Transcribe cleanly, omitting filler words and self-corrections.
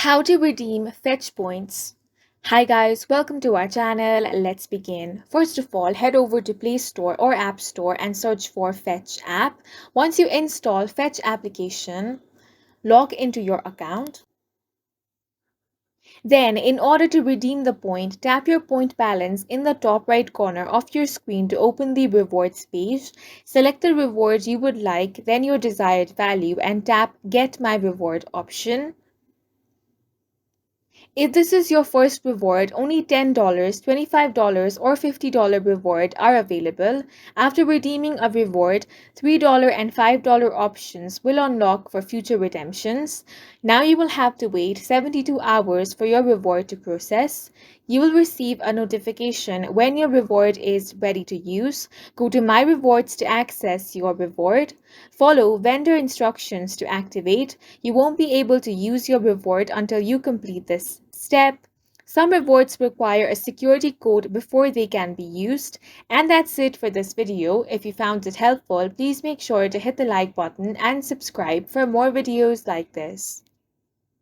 How to redeem fetch points. Hi guys, welcome to our channel. Let's begin. First of all, head over to Play Store or App Store and search for Fetch app. Once you install Fetch application, log into your account. Then, in order to redeem the point, tap your point balance in the top right corner of your screen to open the rewards page. Select the reward you would like, then your desired value, and tap Get My Reward option. If this is your first reward, only $10, $25, or $50 reward are available. After redeeming a reward, $3 and $5 options will unlock for future redemptions. Now you will have to wait 72 hours for your reward to process. You will receive a notification when your reward is ready to use. Go to My Rewards to access your reward. Follow vendor instructions to activate. You won't be able to use your reward until you complete this step. Some rewards require a security code before they can be used. And that's it for this video. If you found it helpful, please make sure to hit the like button and subscribe for more videos like this.